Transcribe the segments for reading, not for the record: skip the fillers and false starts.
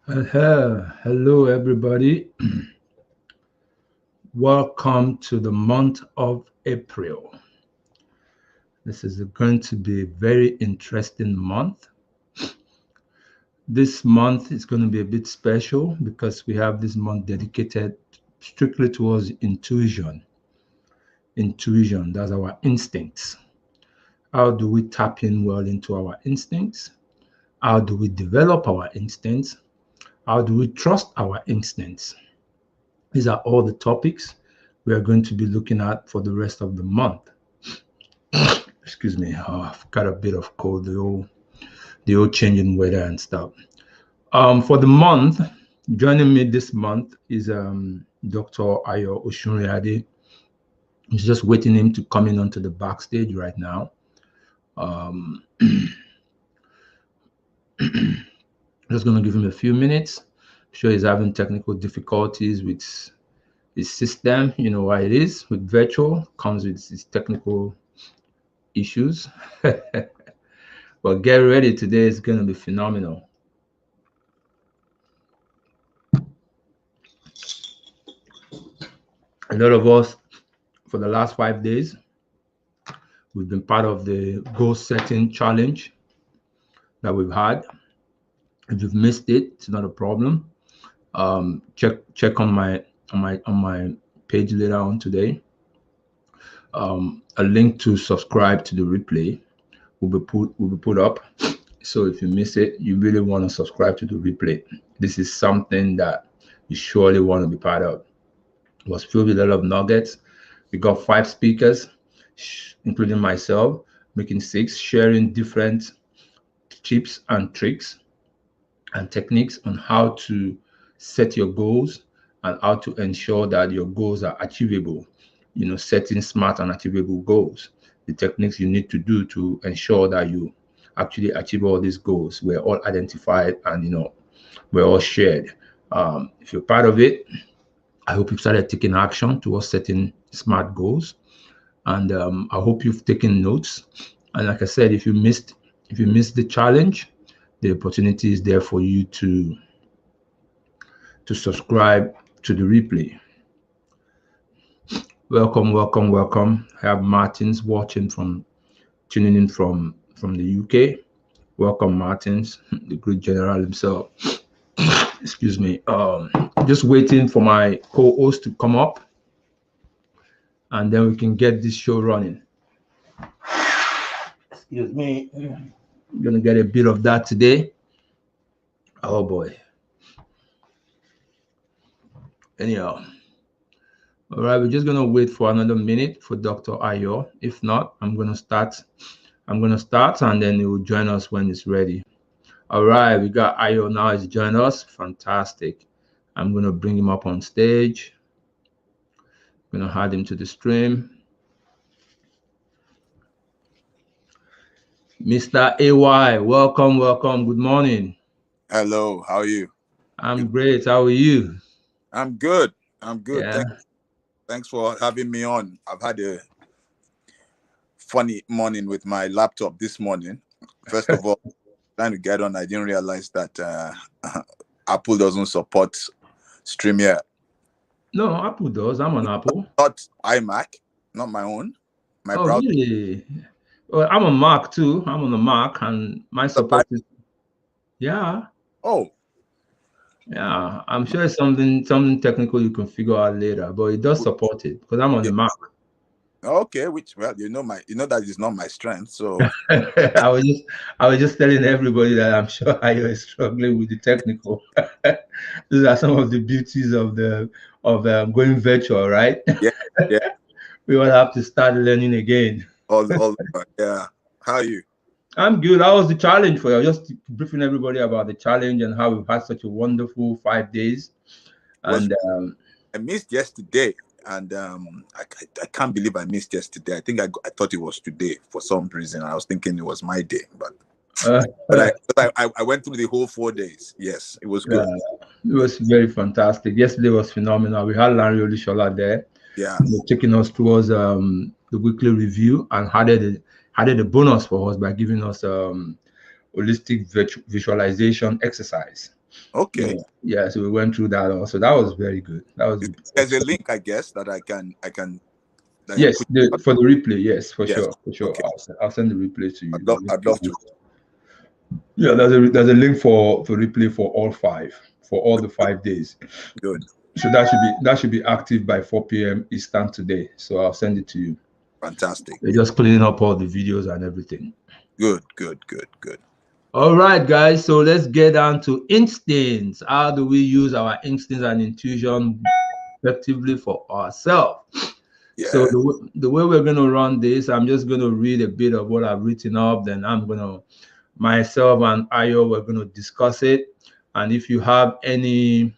Hello, everybody. Welcome to the month of April. This is going to be a very interesting month. This month is going to be a bit special because we have this month dedicated strictly towards intuition. Intuition, that's our instincts. How do we tap in well into our instincts? How do we develop our instincts? How do we trust our instincts? These are all the topics we are going to be looking at for the rest of the month. Excuse me, I've got a bit of cold, the old changing weather and stuff. For the month, joining me this month is Dr. Ayo Oshunriade. He's just waiting him to come in onto the backstage right now. Just going to give him a few minutes. I'm sure he's having technical difficulties with his system. You know why it is. With virtual comes with its technical issues. But get ready, today is going to be phenomenal. A lot of us, for the last 5 days, we've been part of the goal setting challenge that we've had. If you've missed it, it's not a problem. Check on my page later on today. A link to subscribe to the replay will be put up. So if you miss it, you really want to subscribe to the replay. This is something that you surely want to be part of. It was filled with a lot of nuggets. We got 5 speakers, including myself, making 6, sharing different tips and tricks and techniques on how to set your goals and how to ensure that your goals are achievable. You know, setting smart and achievable goals, the techniques you need to do to ensure that you actually achieve all these goals. We're all identified and, we're all shared. If you're part of it, I hope you've started taking action towards setting smart goals. And I hope you've taken notes. And like I said, if you missed the challenge, the opportunity is there for you to subscribe to the replay. Welcome. I have Martins tuning in from the UK. Welcome, Martins, the great general himself. Excuse me. Just waiting for my co-host to come up, and then we can get this show running. Excuse me. I'm gonna get a bit of that today. Oh boy. Anyhow. All right, we're just gonna wait for another minute for Dr. Ayo. If not, I'm gonna start, and then he will join us when it's ready. All right, we got Ayo now. He's joined us. Fantastic. I'm gonna bring him up on stage. I'm gonna add him to the stream. Mr. AY, welcome. Good morning. Hello, how are you? I'm great. How are you? I'm good. Yeah. Thanks for having me on. I've had a funny morning with my laptop this morning. First of all, trying to get on, I didn't realize that Apple doesn't support StreamYard. No, Apple does. I'm on Apple. Not iMac, not my own. My browser. Really? Well, I'm on Mac too. I'm on the Mac, and my support is. Yeah. Oh. Yeah, I'm sure it's something technical you can figure out later, but it does support it because I'm on the Mac. Okay, that is not my strength. So I was just telling everybody that I'm sure Ayo is struggling with the technical. These are some of the beauties of going virtual, right? Yeah. We all have to start learning again. Yeah. How are you? I'm good. How was the challenge for you? Just briefing everybody about the challenge and how we've had such a wonderful 5 days. And I missed yesterday, and I can't believe I missed yesterday. I think I thought it was today for some reason. I was thinking it was my day, but I went through the whole 4 days. Yes, it was good. It was very fantastic. Yesterday was phenomenal. We had Larry Olishola there. Yeah, taking us towards the weekly review and added a bonus for us by giving us holistic visualization exercise. Okay. Yeah, so we went through that also. That was very good. That was There's a link, I guess, that I can that you yes, put. for the replay. Yes, for Yes. sure, for sure. Okay. I'll send the replay to you. I'd love to. Yeah, there's a link for replay for all the 5 days. Good. So that should be active by 4 p.m. Eastern today. So I'll send it to you. Fantastic. They're just cleaning up all the videos and everything. Good, good, good, good. All right, guys. So let's get down to instincts. How do we use our instincts and intuition effectively for ourselves? Yeah. So the way we're going to run this, I'm just going to read a bit of what I've written up. Then myself and Ayo, we're going to discuss it. And if you have any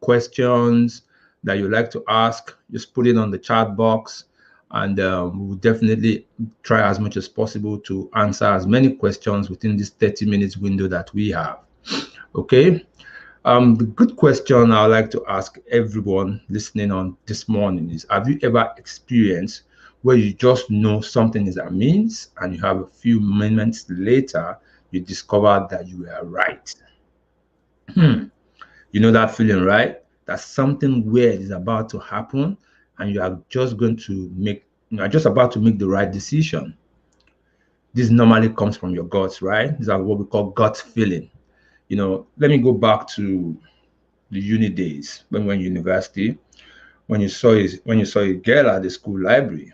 questions that you'd like to ask, just put it on the chat box. And we'll definitely try as much as possible to answer as many questions within this 30 minutes window that we have. Okay. The good question I would like to ask everyone listening on this morning is, have you ever experienced where you just know something is a means and you have a few moments later, you discover that you were right? You know that feeling, right? That something weird is about to happen and you are just about to make the right decision. This normally comes from your guts, right? These are what we call gut feeling. Let me go back to the uni days when we were in university, when you saw a girl at the school library,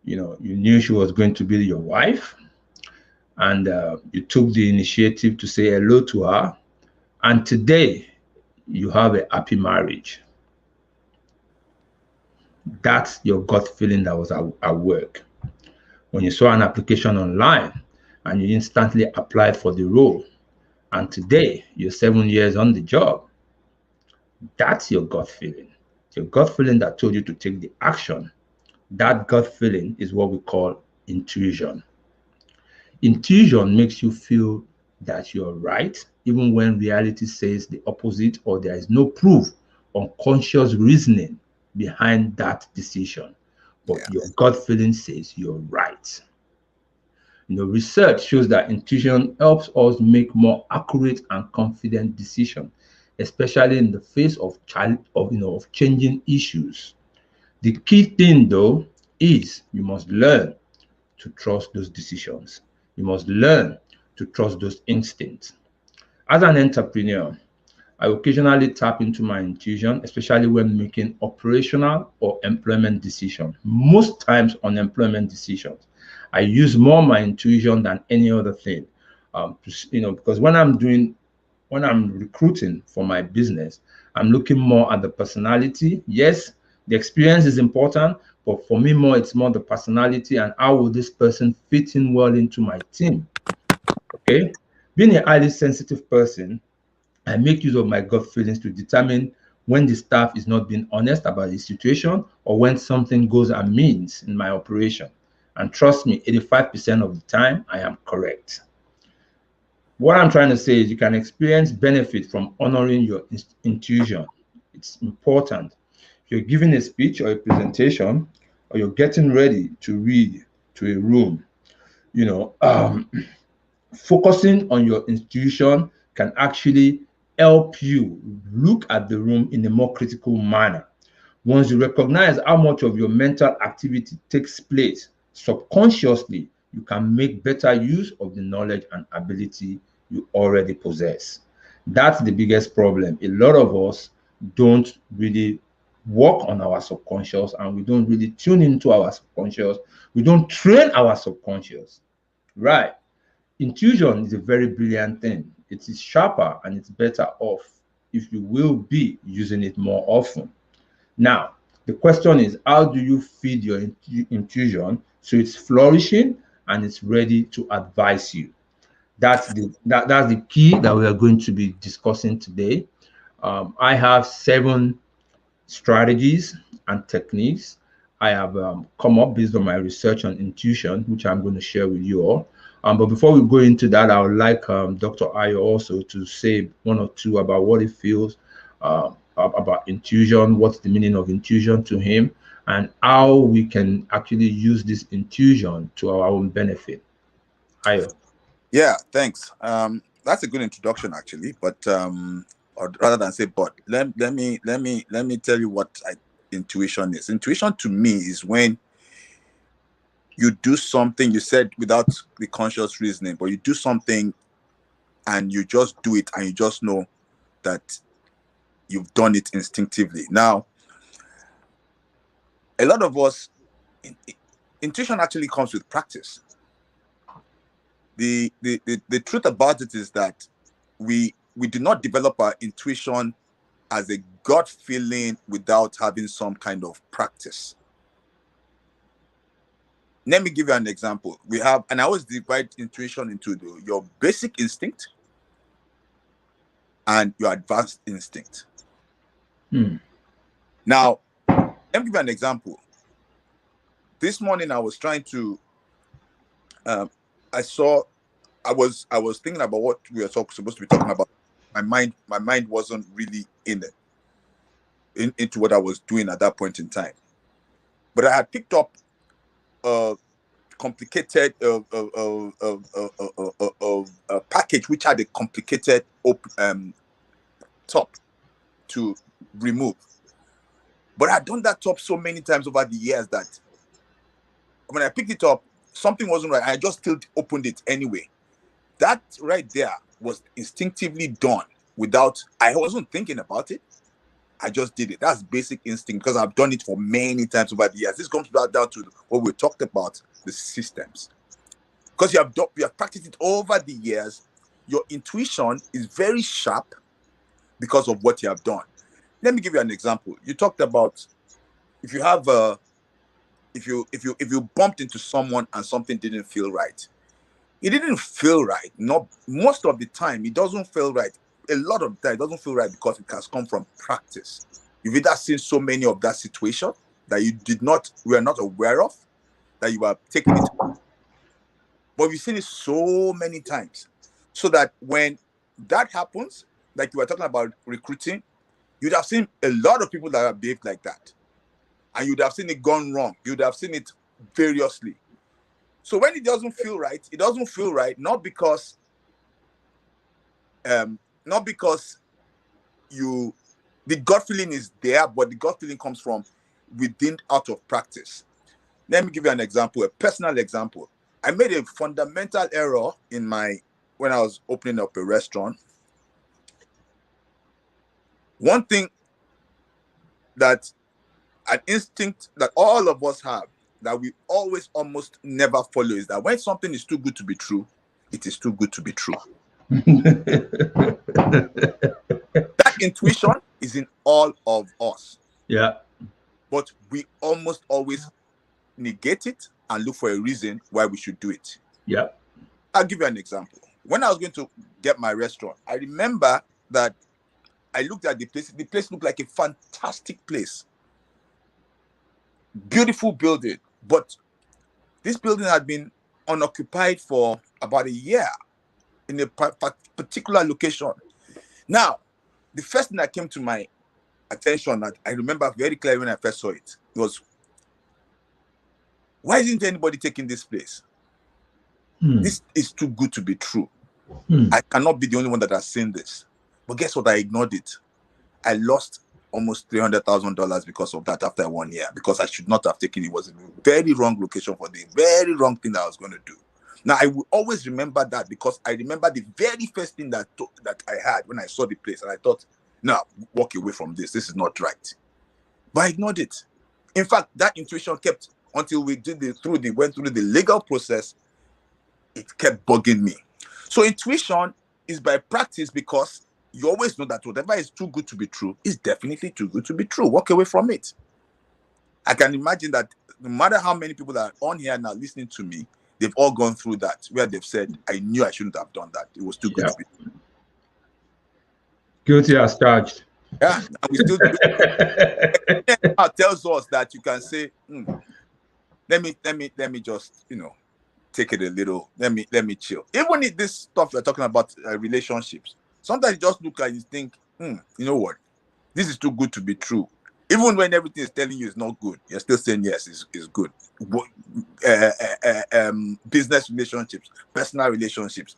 you knew she was going to be your wife, and you took the initiative to say hello to her, and today you have a happy marriage. That's your gut feeling that was at work. When you saw an application online and you instantly applied for the role, and today you're 7 years on the job, that's your gut feeling. Your gut feeling that told you to take the action. That gut feeling is what we call intuition. Intuition makes you feel that you're right, even when reality says the opposite or there is no proof or conscious reasoning behind that decision. But your gut feeling says you're right. Research shows that intuition helps us make more accurate and confident decisions, especially in the face of changing issues. The key thing, though, is you must learn to trust those decisions. You must learn to trust those instincts. As an entrepreneur, I occasionally tap into my intuition, especially when making operational or employment decisions. Most times on employment decisions, I use more my intuition than any other thing. Because when I'm recruiting for my business, I'm looking more at the personality. Yes, the experience is important, but for me it's more the personality and how will this person fit in well into my team. Okay. Being a highly sensitive person, I make use of my gut feelings to determine when the staff is not being honest about the situation or when something goes amiss in my operation. And trust me, 85% of the time, I am correct. What I'm trying to say is you can experience benefit from honoring your intuition. It's important. If you're giving a speech or a presentation, or you're getting ready to read to a room, focusing on your intuition can actually help you look at the room in a more critical manner. Once you recognize how much of your mental activity takes place subconsciously, you can make better use of the knowledge and ability you already possess. That's the biggest problem. A lot of us don't really work on our subconscious and we don't really tune into our subconscious. We don't train our subconscious. Right. Intuition is a very brilliant thing. It is sharper and it's better off if you will be using it more often. Now, the question is, how do you feed your intuition so it's flourishing and it's ready to advise you? That's the key that we are going to be discussing today. I have 7 strategies and techniques I have come up based on my research on intuition, which I'm going to share with you all. But before we go into that, I would like Dr. Ayo also to say 1 or 2 about what he feels about intuition, what's the meaning of intuition to him, and how we can actually use this intuition to our own benefit. Ayo. Yeah, thanks. that's a good introduction, actually. But or rather than say, but let me tell you what intuition is. Intuition to me is when you do something you said without the conscious reasoning, but you do something and you just do it, and you just know that you've done it instinctively. Now, a lot of us, intuition actually comes with practice. The truth about it is that we do not develop our intuition as a gut feeling without having some kind of practice. Let me give you an example. We have, and I always divide intuition into your basic instinct and your advanced instinct. Now, let me give you an example. This morning I was trying to I was thinking about what we were supposed to be talking about. My mind wasn't really into what I was doing at that point in time. But I had picked up a complicated package which had a complicated top to remove. But I'd done that top so many times over the years that when I picked it up, something wasn't right. I just still opened it anyway. That right there was instinctively done without, I wasn't thinking about it. I just did it. That's basic instinct because I've done it for many times over the years. This comes down to what we talked about, the systems. Because you have practiced it over the years, your intuition is very sharp because of what you have done. Let me give you an example. You talked about if you have if you bumped into someone and something didn't feel right. It didn't feel right. Not most of the time, it doesn't feel right. A lot of the time, it doesn't feel right because it has come from practice. You've either seen so many of that situation that you were not aware of, that you were taking it. But we've seen it so many times. So that when that happens, like you were talking about recruiting, you'd have seen a lot of people that have behaved like that. And you'd have seen it gone wrong. You'd have seen it variously. So when it doesn't feel right, it doesn't feel right, not because the gut feeling is there, but the gut feeling comes from within, out of practice. Let me give you an example, a personal example. I made a fundamental error when I was opening up a restaurant. One thing that an instinct that all of us have that we always almost never follow is that when something is too good to be true, it is too good to be true. That intuition is in all of us. Yeah. But we almost always negate it and look for a reason why we should do it. Yeah. I'll give you an example. When I was going to get my restaurant, I remember that I looked at the place. The place looked like a fantastic place. Beautiful building. But this building had been unoccupied for about a year in a particular location. Now, the first thing that came to my attention that I remember very clearly when I first saw it was, why isn't anybody taking this place? This is too good to be true. I cannot be the only one that has seen this. But guess what? I ignored it. I lost almost $300,000 because of that after 1 year, because I should not have taken it. It was a very wrong location for the very wrong thing that I was going to do. Now, I will always remember that because I remember the very first thing that I had when I saw the place, and I thought, no, walk away from this. This is not right. But I ignored it. In fact, that intuition kept until we went through the legal process. It kept bugging me. So intuition is by practice, because you always know that whatever is too good to be true is definitely too good to be true. Walk away from it. I can imagine that no matter how many people that are on here now listening to me, they've all gone through that, where they've said, I knew I shouldn't have done that. It was too good to be true. Guilty as charged. Yeah, and we still do it. It tells us that you can say, let me just, take it a little, let me chill. Even if this stuff we're talking about, relationships, sometimes you just look and you think, you know what, this is too good to be true. Even when everything is telling you it's not good, you're still saying yes, it's good. Business relationships, personal relationships,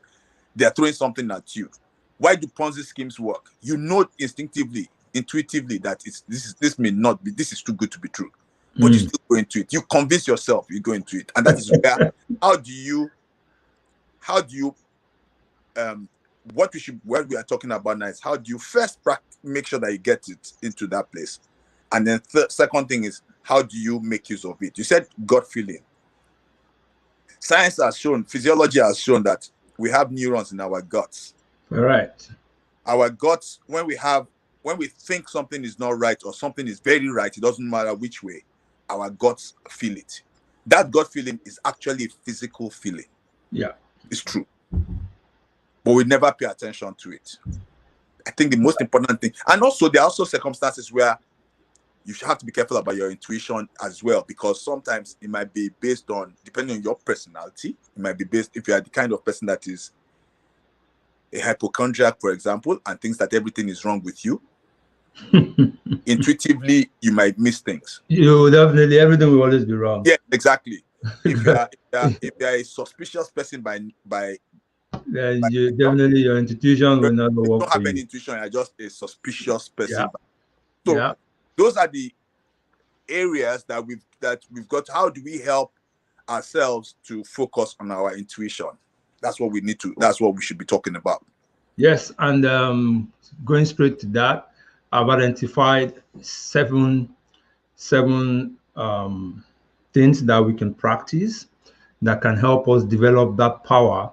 they're throwing something at you. Why do Ponzi schemes work? You know instinctively, intuitively that this may not be, this is too good to be true, but you still go into it. You convince yourself, you go into it, and that is where how do you what we are talking about now is how do you first make sure that you get it into that place, and then second thing is how do you make use of it? You said gut feeling. Science has shown, physiology has shown that we have neurons in our guts. All right. Our guts, when we think something is not right or something is very right, it doesn't matter which way, our guts feel it. That gut feeling is actually a physical feeling. Yeah. It's true. But we never pay attention to it. I think the most important thing, and also there are also circumstances where you have to be careful about your intuition as well, because sometimes it might be based on, depending on your personality, it might be based, if you are the kind of person that is a hypochondriac, for example, and thinks that everything is wrong with you, intuitively, you might miss things. You definitely, everything will always be wrong. Yeah, exactly. If you are a suspicious person by definitely your intuition will not work. You don't have any intuition, you're just a suspicious person. Yeah. So those are the areas that we've got. How do we help ourselves to focus on our intuition? That's what we need to, that's what we should be talking about. Yes, and going straight to that, I've identified seven things that we can practice that can help us develop that power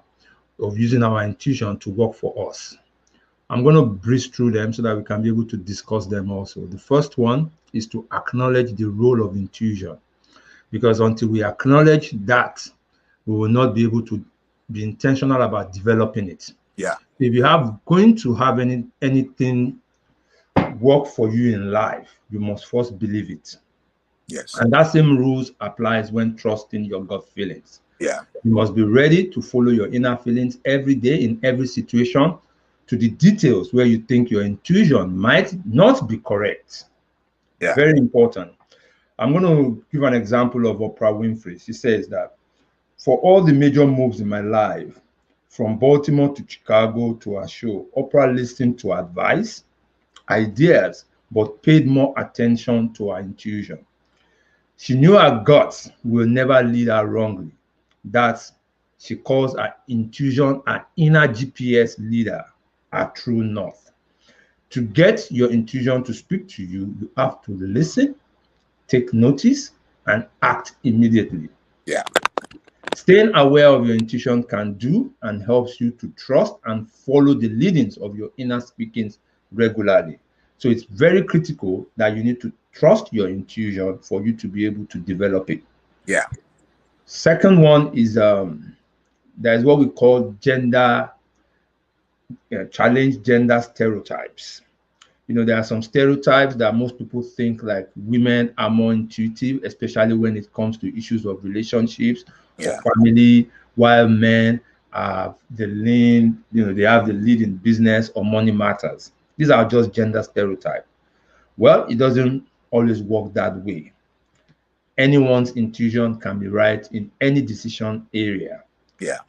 of using our intuition to work for us. I'm going to breeze through them so that we can be able to discuss them also. The first one is to acknowledge the role of intuition, because until we acknowledge that, we will not be able to be intentional about developing it. Yeah. If you have going to have anything work for you in life, you must first believe it. Yes. And that same rules applies when trusting your gut feelings. Yeah. You must be ready to follow your inner feelings every day in every situation, to the details where you think your intuition might not be correct. Yeah. Very important. I'm going to give an example of Oprah Winfrey. She says that for all the major moves in my life, from Baltimore to Chicago to her show, Oprah listened to advice, ideas, but paid more attention to her intuition. She knew her guts will never lead her wrongly. That she calls her intuition an inner GPS leader, a true north. To get your intuition to speak to you, you have to listen, take notice, and act immediately. Yeah. Staying aware of your intuition can do and helps you to trust and follow the leadings of your inner speakings regularly. So it's very critical that you need to trust your intuition for you to be able to develop it. Yeah. Second one is there's what we call challenge gender stereotypes. You know, there are some stereotypes that most people think like women are more intuitive, especially when it comes to issues of relationships or family, while men have the lead, they have the lead in business or money matters. These are just gender stereotypes. Well, it doesn't always work that way. Anyone's intuition can be right in any decision area. Yeah.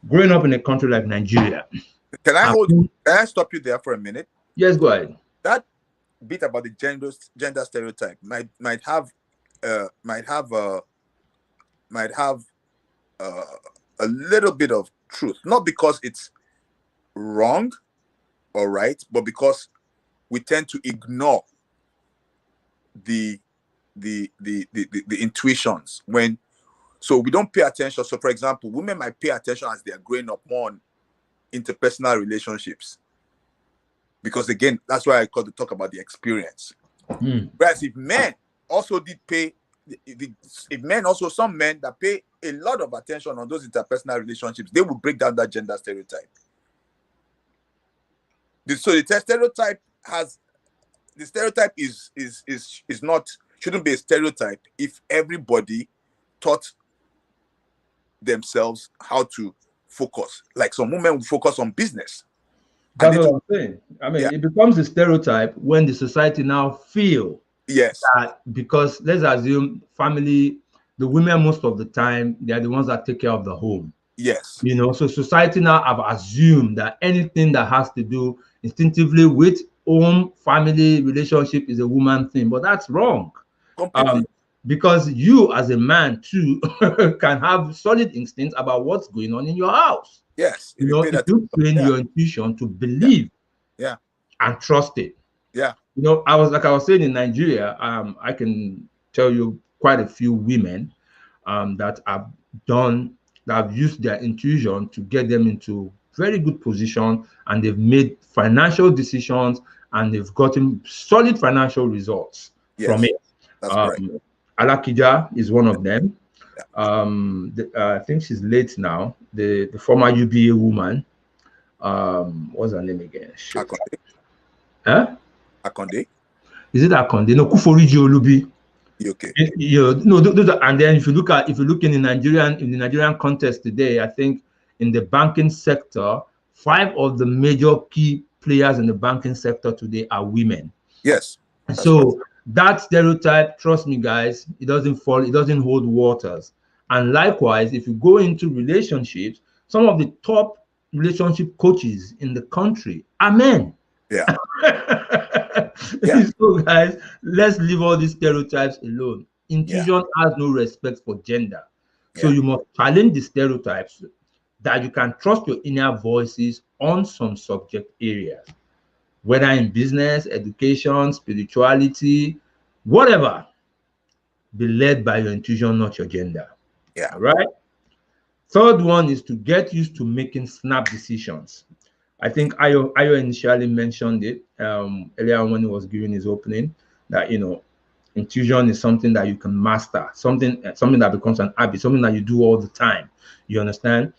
Growing up in a country like Nigeria. Can I stop you there for a minute? Yes, go ahead. That bit about the gender stereotype might have a little bit of truth, not because it's wrong or right, but because we tend to ignore the intuitions so we don't pay attention. So for example, women might pay attention as they are growing up more on interpersonal relationships, because again, that's why I call to talk about the experience. Whereas if men also some men that pay a lot of attention on those interpersonal relationships, they will break down that gender stereotype. So the stereotype shouldn't be a stereotype if everybody taught themselves how to focus. Like some women will focus on business. That's what I'm saying. I mean, it becomes a stereotype when the society now feel that, because let's assume family, the women most of the time, they are the ones that take care of the home. Yes. You know, so society now have assumed that anything that has to do instinctively with home, family, relationship is a woman thing, but that's wrong. Completely. Because you as a man too can have solid instincts about what's going on in your house. Yes. You If you know, pay if that. you train Yeah. your intuition to believe Yeah. and trust it. Yeah. You know, I was saying in Nigeria, I can tell you quite a few women that have done that have used their intuition to get them into very good position, and they've made financial decisions and they've gotten solid financial results from Yes. it. That's correct. Alakija is one of them. Yeah. I think she's late now. The former UBA woman. What's her name again? Shoot. Akonde. Huh? Akonde. Is it Akonde? No, Kuforiji Olubi. Okay. And then if you look in the Nigerian context today, I think in the banking sector, 5 of the major key players in the banking sector today are women. Yes. So that stereotype, trust me, guys, it doesn't hold waters. And likewise, if you go into relationships, some of the top relationship coaches in the country are men. Yeah. Yeah. So, guys, let's leave all these stereotypes alone. Intuition has no respect for gender. So Yeah. you must challenge the stereotypes that you can trust your inner voices on some subject areas, whether in business, education, spirituality, whatever. Be led by your intuition, not your gender. Yeah. All right. Third one is to get used to making snap decisions. I think Ayo initially mentioned it earlier when he was giving his opening, that intuition is something that you can master, something that becomes an habit, something that you do all the time. You understand?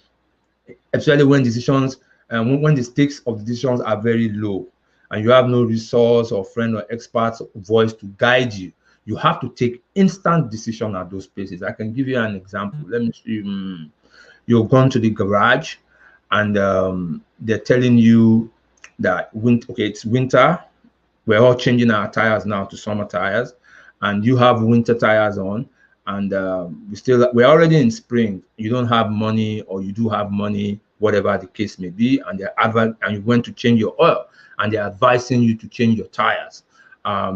Especially when decisions, when the stakes of the decisions are very low, and you have no resource or friend or expert voice to guide you. You have to take instant decision at those places. I can give you an example. Let me see. You've gone to the garage, and they're telling you that it's winter. We're all changing our tires now to summer tires, and you have winter tires on, and we're already in spring. You don't have money, or you do have money, whatever the case may be, and you went to change your oil, and they're advising you to change your tires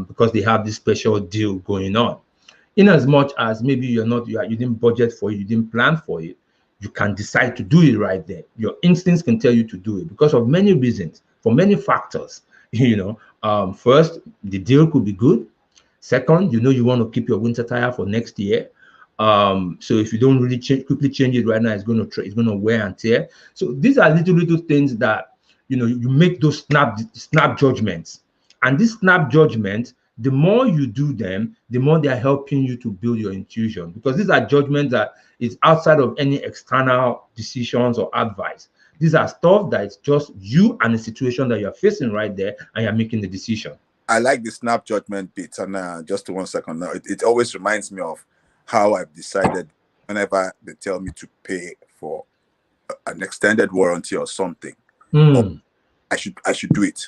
because they have this special deal going on. In as much as maybe you didn't budget for it, you didn't plan for it, you can decide to do it right there. Your instincts can tell you to do it because of many reasons, for many factors. First, the deal could be good. Second, you want to keep your winter tire for next year. So if you don't really quickly change it right now, it's going to wear and tear. So these are little things that you make those snap judgments, and this snap judgment, the more you do them, the more they are helping you to build your intuition, because these are judgments that is outside of any external decisions or advice. These are stuff that it's just you and the situation that you're facing right there, and you're making the decision. I like the snap judgment bit. And just 1 second now, it always reminds me of how I've decided whenever they tell me to pay for an extended warranty or something, or I should do it.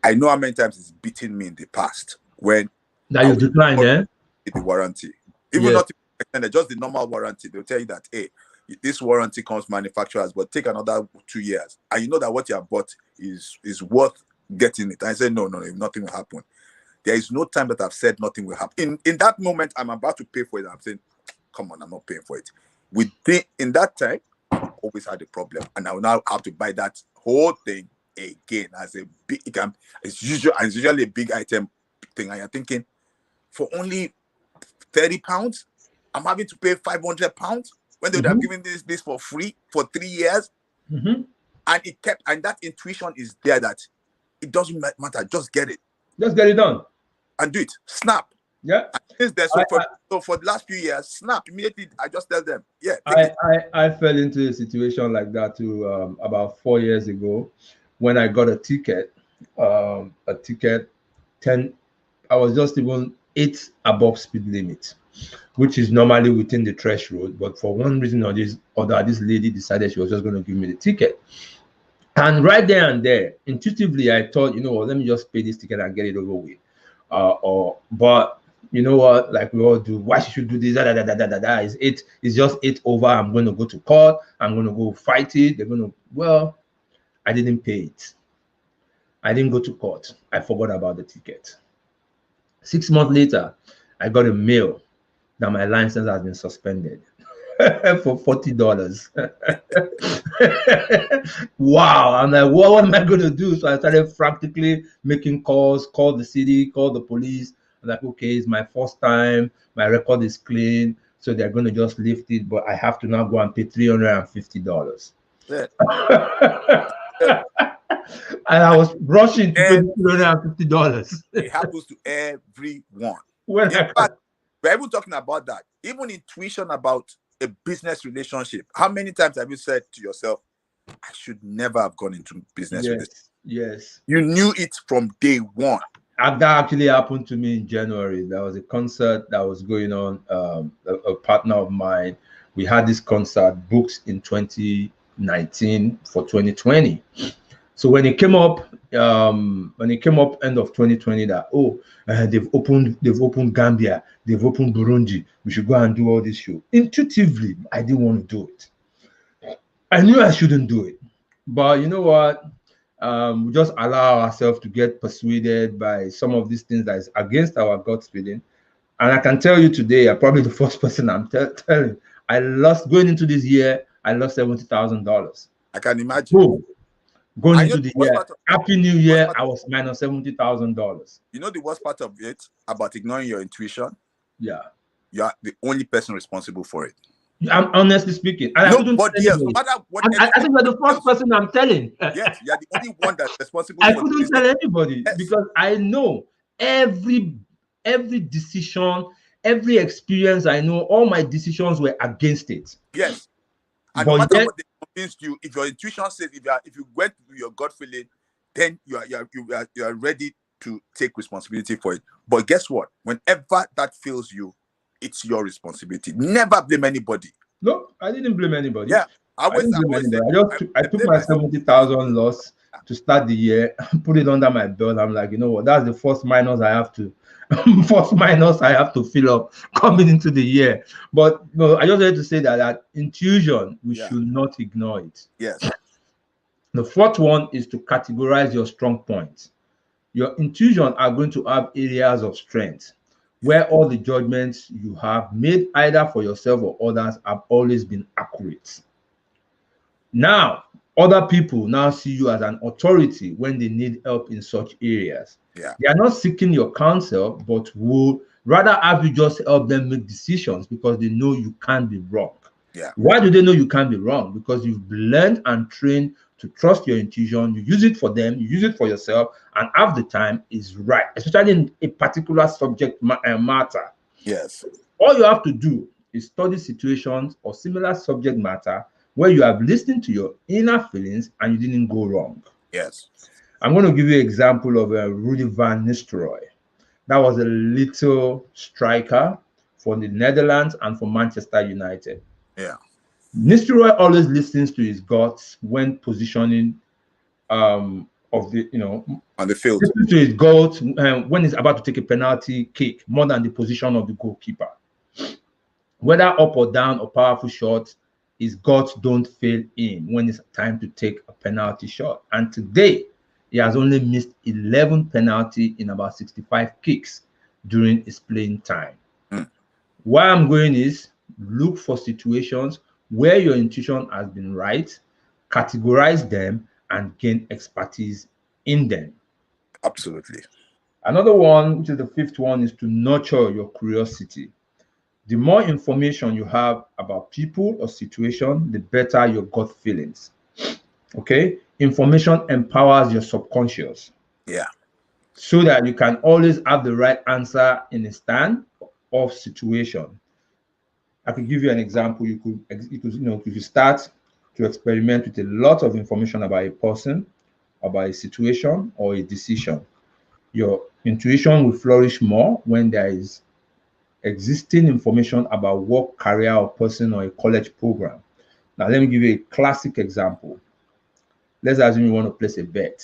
I know how many times it's beaten me in the past when that you declined the warranty, even not extended, just the normal warranty. They'll tell you that, hey, this warranty comes manufacturers, but take another 2 years, and you know that what you have bought is worth getting it. I said, no, nothing will happen. There is no time that I've said nothing will happen. In that moment, I'm about to pay for it. I'm saying, come on, I'm not paying for it. In that time, I always had a problem, and I will now have to buy that whole thing again as a big. It's usually a big item thing, and you're thinking, for only £30, I'm having to pay £500 when they would have given this for free for 3 years. And that intuition is there that it doesn't matter, just get it done and do it. Snap. So for the last few years, snap immediately. I just tell them, I fell into a situation like that too about 4 years ago, when I got a ticket 10. I was just even 8 above speed limit, which is normally within the threshold. But for one reason or other, this lady decided she was just going to give me the ticket. And right there and there, intuitively, I thought, let me just pay this ticket and get it over with. But you know what, like we all do, why should you do this? It's just 8 over. I'm going to go to court. I'm going to go fight it. They're going to, well, I didn't pay it. I didn't go to court. I forgot about the ticket. 6 months later, I got a mail that my license has been suspended for $40. Wow. I'm like, what am I going to do? So I started frantically making calls, call the city, call the police. I'm like, okay, it's my first time. My record is clean. So they're going to just lift it, but I have to now go and pay $350. Yeah. And I was rushing to pay $350. It happens to everyone. When In fact, we're even talking about that. Even intuition about a business relationship. How many times have you said to yourself, I should never have gone into business with this? Yes. You knew it from day one. That actually happened to me in January. There was a concert that was going on. A partner of mine, we had this concert booked in 2019 for 2020. So when it came up end of 2020 that they've opened Gambia, they've opened Burundi, we should go and do all this show. Intuitively, I didn't want to do it. I knew I shouldn't do it, but you know what? We just allow ourselves to get persuaded by some of these things that is against our gut feeling. And I can tell you today, I'm probably the first person I'm telling. I lost going into this year. I lost $70,000. I can imagine. Boom. Going into the year, Happy New Year, I was minus $70,000. You know the worst part of it about ignoring your intuition? Yeah. You are the only person responsible for it. I'm honestly speaking. And nobody else, no matter what. I think you're the first person I'm telling. Yes, you're the only one that's responsible I for couldn't tell anybody because I know every decision, every experience I know, all my decisions were against it. Yes. And no matter what they convinced you, if your intuition says, if you went to your gut feeling, then you are ready to take responsibility for it. But guess what? Whenever that fails you, it's your responsibility. Never blame anybody. No, I didn't blame anybody. Yeah, I took my 70,000 loss to start the year, put it under my belt. I'm like, you know what? That's the first minus I have to fill up coming into the year. But no, I just wanted to say that intuition, we should not ignore it. Yes. The fourth one is to categorize your strong points. Your intuition are going to have areas of strength where all the judgments you have made either for yourself or others have always been accurate. Now, other people now see you as an authority when they need help in such areas. Yeah. They are not seeking your counsel, but would rather have you just help them make decisions because they know you can't be wrong. Yeah. Why do they know you can't be wrong? Because you've learned and trained to trust your intuition. You use it for them, you use it for yourself, and half the time is right, especially in a particular subject matter. Yes. All you have to do is study situations or similar subject matter where you have listened to your inner feelings and you didn't go wrong. Yes. I'm going to give you an example of Rudy van Nistelrooy. That was a little striker for the Netherlands and for Manchester United. Yeah. Nistelrooy always listens to his guts when positioning on the field. Listens to his guts when he's about to take a penalty kick more than the position of the goalkeeper. Whether up or down or powerful shots, his guts don't fail him when it's time to take a penalty shot. And today, he has only missed 11 penalties in about 65 kicks during his playing time. Where I'm going is look for situations where your intuition has been right, categorize them, and gain expertise in them. Absolutely. Another one, which is the fifth one, is to nurture your curiosity. The more information you have about people or situation, the better your gut feelings. Okay? Information empowers your subconscious. Yeah. So that you can always have the right answer in a stand-off situation. I could give you an example. You could start to experiment with a lot of information about a person, about a situation, or a decision. Your intuition will flourish more when there is existing information about work, career, or person, or a college program. Now, let me give you a classic example. Let's assume you want to place a bet.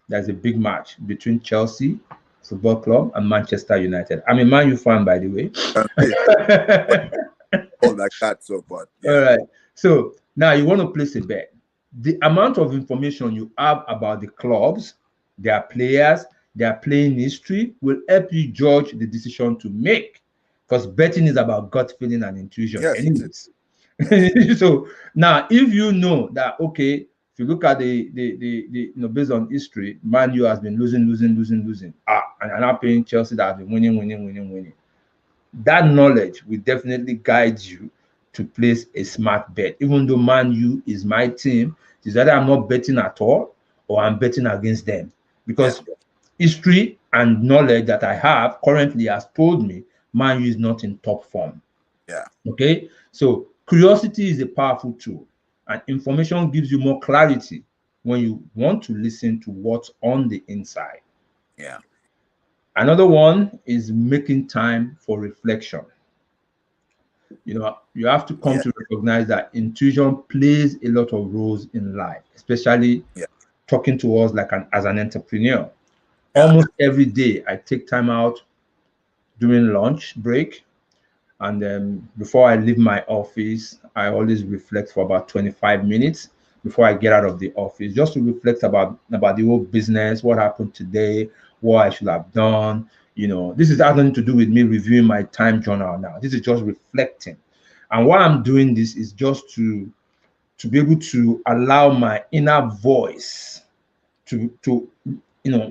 There's a big match between Chelsea Football Club and Manchester United. I'm a Man U fan, by the way. All like that, so but yeah. All right. So now you want to place a bet. The amount of information you have about the clubs, their players, their playing history will help you judge the decision to make. Because betting is about gut feeling and intuition, Yes, anyways. yes. So now, if you know that, okay, if you look at the based on history, Man U has been losing, and are now playing Chelsea that has been winning. That knowledge will definitely guide you to place a smart bet. Even though Man U is my team, it's either I'm not betting at all or I'm betting against them, because history and knowledge that I have currently has told me Man U is not in top form. Yeah. Okay, so curiosity is a powerful tool, and information gives you more clarity when you want to listen to what's on the inside. Yeah. Another one is making time for reflection. You have to come Yeah. to recognize that intuition plays a lot of roles in life, especially Yeah. talking to us like as an entrepreneur. Yeah. Almost every day I take time out during lunch break, and before I leave my office, I always reflect for about 25 minutes before I get out of the office, just to reflect about the whole business, what happened today, what I should have done. This is nothing to do with me reviewing my time journal now. This is just reflecting. And why I'm doing this is just to be able to allow my inner voice to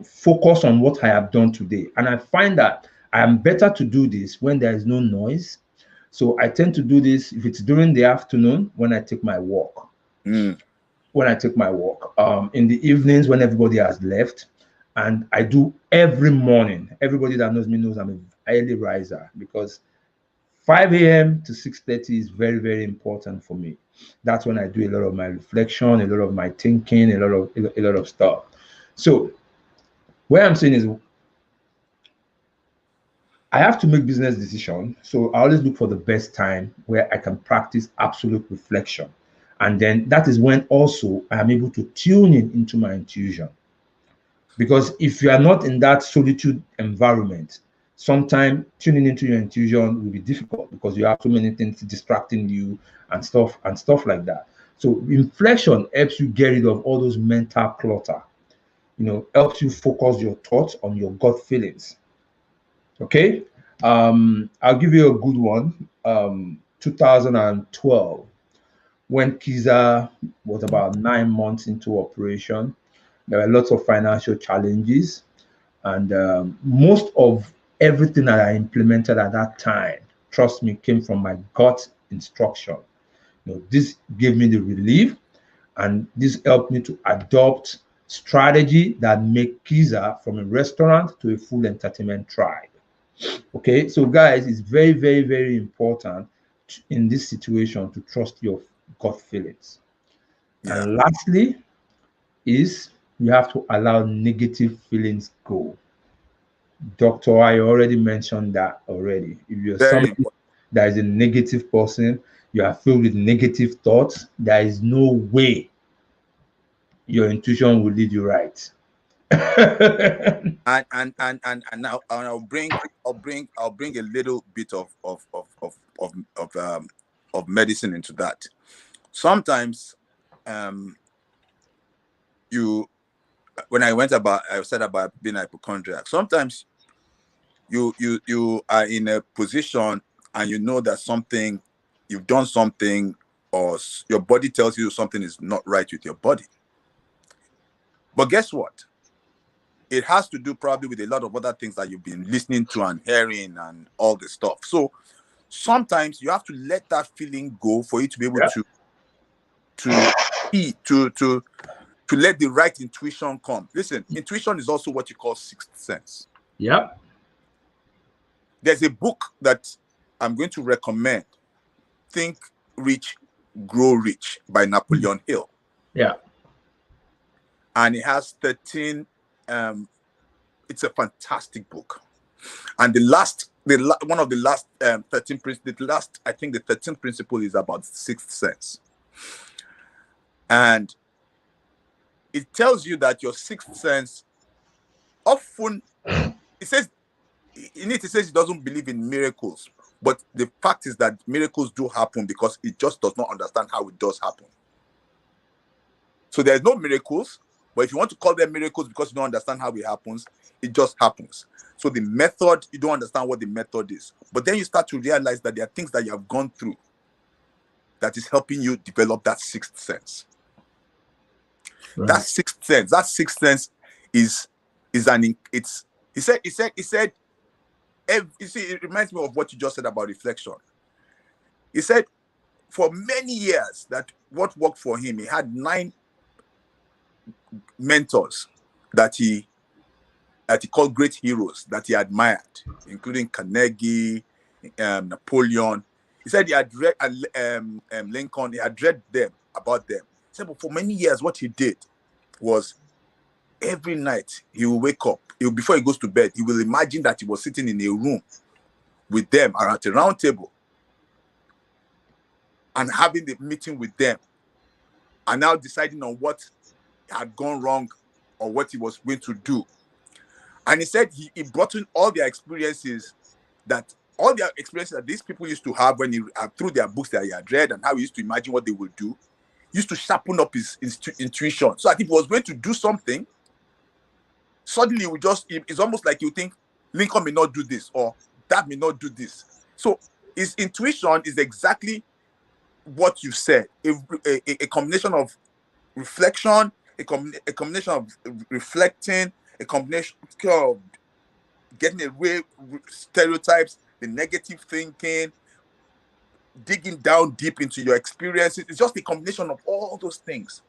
focus on what I have done today. And I find that I am better to do this when there is no noise. So I tend to do this if it's during the afternoon when I take my walk. When I take my walk, in the evenings when everybody has left, and I do every morning. Everybody that knows me knows I'm a early riser, because 5 a.m. to 6:30 is very, very important for me. That's when I do a lot of my reflection, a lot of my thinking, a lot of stuff. So what I'm saying is, I have to make business decisions. So I always look for the best time where I can practice absolute reflection. And then that is when also I am able to tune in into my intuition. Because if you are not in that solitude environment, sometimes tuning into your intuition will be difficult, because you have so many things distracting you and stuff like that. So reflection helps you get rid of all those mental clutter. Helps you focus your thoughts on your gut feelings. Okay. I'll give you a good one. 2012, when Kiza was about 9 months into operation, there were lots of financial challenges, and most of everything that I implemented at that time, trust me, came from my gut instruction. This gave me the relief, and this helped me to adopt strategy that make Kiza from a restaurant to a full entertainment tribe. Okay, so guys, it's very, very, very important in this situation to trust your gut feelings. Yeah. And lastly, is you have to allow negative feelings go. Doctor, I already mentioned that already. If you're Very somebody important. that is a negative person, you are filled with negative thoughts, there is no way your intuition will lead you right. And now I'll bring a little bit of medicine into that. Sometimes you when I said about being hypochondriac. Sometimes you are in a position and you know that you've done something, or your body tells you something is not right with your body. But guess what? It has to do probably with a lot of other things that you've been listening to and hearing and all this stuff. So sometimes you have to let that feeling go for you to be able Yeah. to let the right intuition come. Listen, intuition is also what you call sixth sense. Yep. There's a book that I'm going to recommend, Think Rich, Grow Rich by Napoleon Hill. Yeah. And it has 13, it's a fantastic book. And one of the last 13 principles, I think the 13th principle is about sixth sense. And it tells you that your sixth sense often he says he doesn't believe in miracles, but the fact is that miracles do happen because it just does not understand how it does happen. So there's no miracles, but if you want to call them miracles because you don't understand how it happens, it just happens. So the method, you don't understand what the method is. But then you start to realize that there are things that you have gone through that is helping you develop that sixth sense. Right. That sixth sense is an, it's, he said, you see, it reminds me of what you just said about reflection. He said for many years that what worked for him, he had 9 mentors that he called great heroes that he admired, including Carnegie, Napoleon. He said he had read Lincoln, he had read about them. He said, but for many years, what he did was every night he will wake up, before he goes to bed, he will imagine that he was sitting in a room with them at a round table and having the meeting with them, and now deciding on what had gone wrong or what he was going to do. And he said he brought in all their experiences that these people used to have when he through their books that he had read, and how he used to imagine what they would do, used to sharpen up his intuition. So that if he was going to do something, suddenly it's almost like you think Lincoln may not do this or that may not do this. So his intuition is exactly what you said, a combination of reflection, a combination of reflecting, a combination of getting away with stereotypes, the negative thinking, digging down deep into your experiences. It's just a combination of all those things.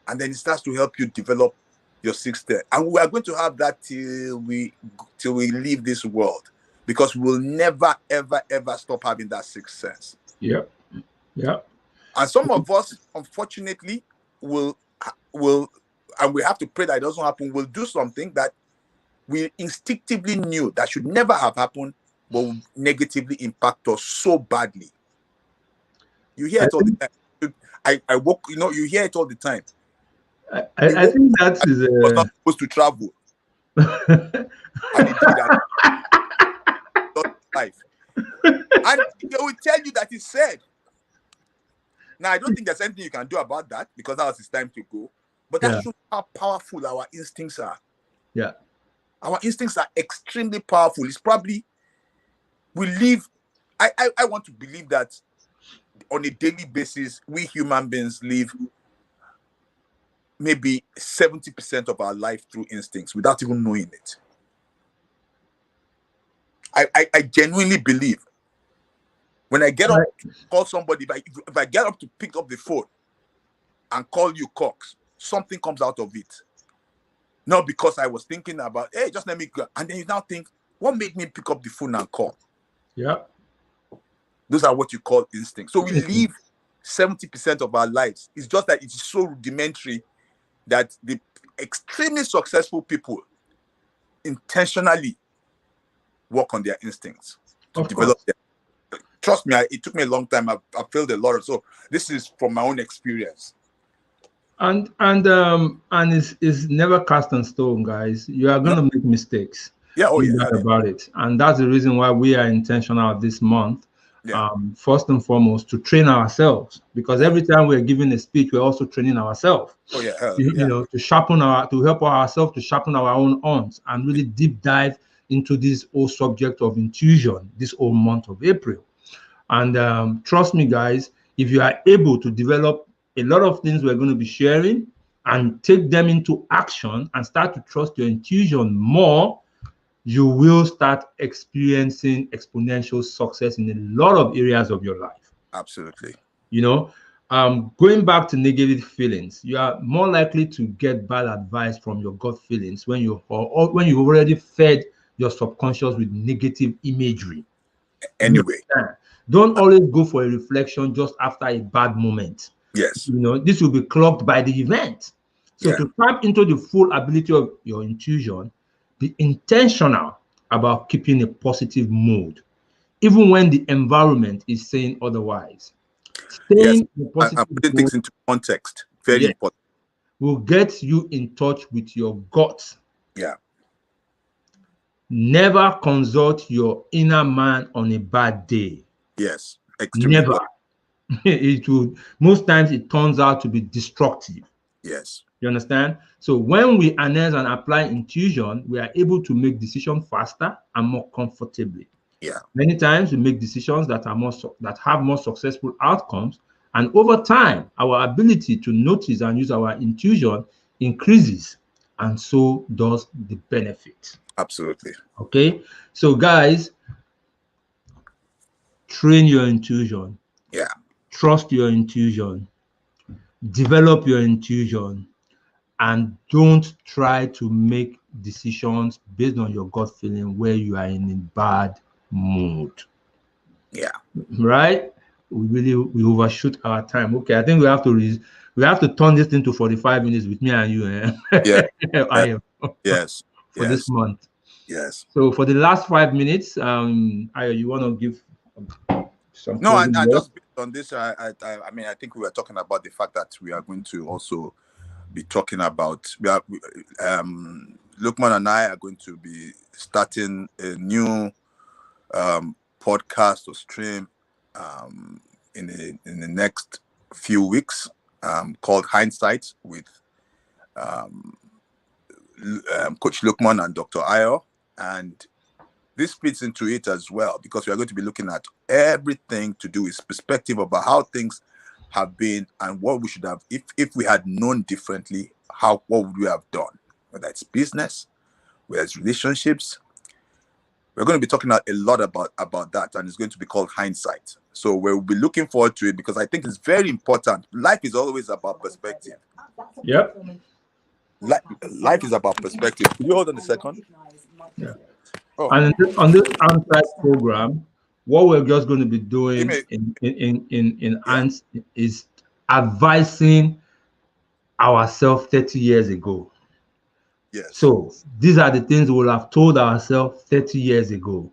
And then it starts to help you develop your sixth sense. And we are going to have that till we leave this world, because we will never, ever, ever stop having that sixth sense. Yeah. And some of us, unfortunately, will, and we have to pray that it doesn't happen, will do something that we instinctively knew that should never have happened, but will negatively impact us so badly. You hear it all the time. I walk, you hear it all the time. I think that is was not supposed to travel. And he did that. Life. And they will tell you that he said. Now, I don't think there's anything you can do about that, because that was his time to go. But that shows how powerful our instincts are. Yeah. Our instincts are extremely powerful. It's probably, we live, I want to believe that on a daily basis, we human beings live maybe 70% of our life through instincts without even knowing it. I genuinely believe when I get up to call somebody, if I get up to pick up the phone and call you Cox, something comes out of it. Not because I was thinking about, hey, just let me go. And then you now think, what made me pick up the phone and call? Yeah. Those are what you call instincts. So we live 70% of our lives. It's just that it's so rudimentary that the extremely successful people intentionally work on their instincts to develop them. Trust me, it took me a long time. I've failed a lot. So this is from my own experience. And it's never cast in stone, guys. You are going to make mistakes. Yeah, about it. And that's the reason why we are intentional this month. Yeah. First and foremost, to train ourselves, because every time we're giving a speech, we're also training ourselves. To help ourselves to sharpen our own arms and really deep dive into this whole subject of intuition this whole month of April. And trust me, guys, if you are able to develop a lot of things we're going to be sharing and take them into action and start to trust your intuition more, you will start experiencing exponential success in a lot of areas of your life. Absolutely. Going back to negative feelings, you are more likely to get bad advice from your gut feelings when you've already fed your subconscious with negative imagery. Anyway, don't always go for a reflection just after a bad moment. Yes. This will be clogged by the event. So to tap into the full ability of your intuition, be intentional about keeping a positive mood, even when the environment is saying otherwise. Staying in positive putting things into context, very important, will get you in touch with your gut. Yeah. Never consult your inner man on a bad day. Yes, extremely Never. important. It would, most times it turns out to be destructive. Yes. You understand? So when we harness and apply intuition, we are able to make decisions faster and more comfortably. Yeah. Many times we make decisions that are that have more successful outcomes, and over time, our ability to notice and use our intuition increases, and so does the benefit. Absolutely. Okay, so guys, train your intuition. Yeah. Trust your intuition. Develop your intuition, and don't try to make decisions based on your gut feeling where you are in a bad mood. Yeah. Right? We overshoot our time. Okay, I think we have to turn this into 45 minutes with me and you. Yeah. I Yes. for this month. Yes. So for the last 5 minutes, you want to give some No, and closing words? just based on this, I mean, I think we were talking about the fact that we are going to also be talking about, Lukman and I are going to be starting a new podcast or stream in the next few weeks, called Hindsight with Coach Lukman and Dr. Ayo. And this fits into it as well, because we are going to be looking at everything to do with perspective about how things have been and what we should have, if we had known differently, what would we have done? Whether it's business, whether it's relationships. We're going to be talking a lot about that, and it's going to be called Hindsight. So we'll be looking forward to it, because I think it's very important. Life is always about perspective. Yep. Life is about perspective. Could you hold on a second? Yeah. Oh. And on this Hindsight program, what we're just going to be doing is advising ourselves 30 years ago. Yes. So these are the things we will have told ourselves 30 years ago.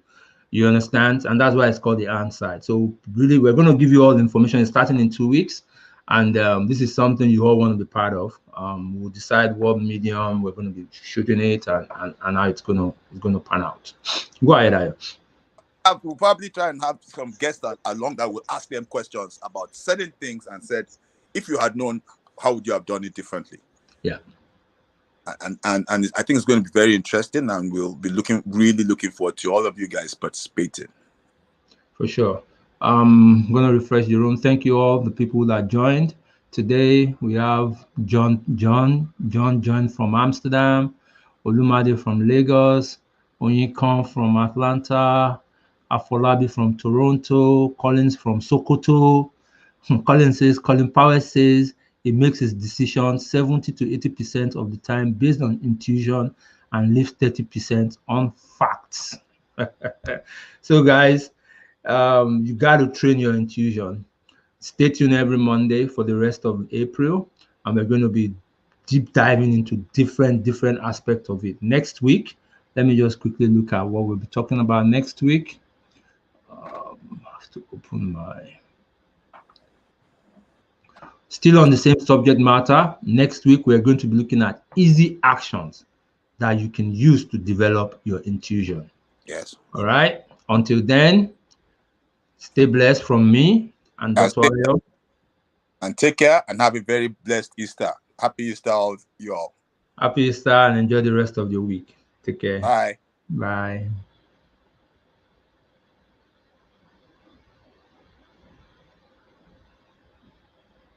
You understand? And that's why it's called the Hindsight. So really, we're going to give you all the information starting in 2 weeks. And this is something you all want to be part of. We'll decide what medium we're going to be shooting it and how it's going to pan out. Go ahead, Ayo. We'll probably try and have some guests along that will ask them questions about certain things and said, if you had known, how would you have done it differently? Yeah. And I think it's going to be very interesting, and we'll be really looking forward to all of you guys participating. For sure. I'm going to refresh the room. Thank you all, the people that joined. Today we have John joined from Amsterdam, Olumade from Lagos, Onyikan from Atlanta, Afolabi from Toronto, Collins from Sokoto. Colin Powell says he makes his decisions 70 to 80% of the time based on intuition and leaves 30% on facts. So guys, you got to train your intuition. Stay tuned every Monday for the rest of April, and we're going to be deep diving into different aspects of it. Next week, let me just quickly look at what we'll be talking about next week. I have to open my... Still on the same subject matter, next week we're going to be looking at easy actions that you can use to develop your intuition. Yes. All right. Until then, stay blessed from me and Dr. Ayo. And take care and have a very blessed Easter. Happy Easter, all you all. Happy Easter and enjoy the rest of your week. Take care. Bye. Bye.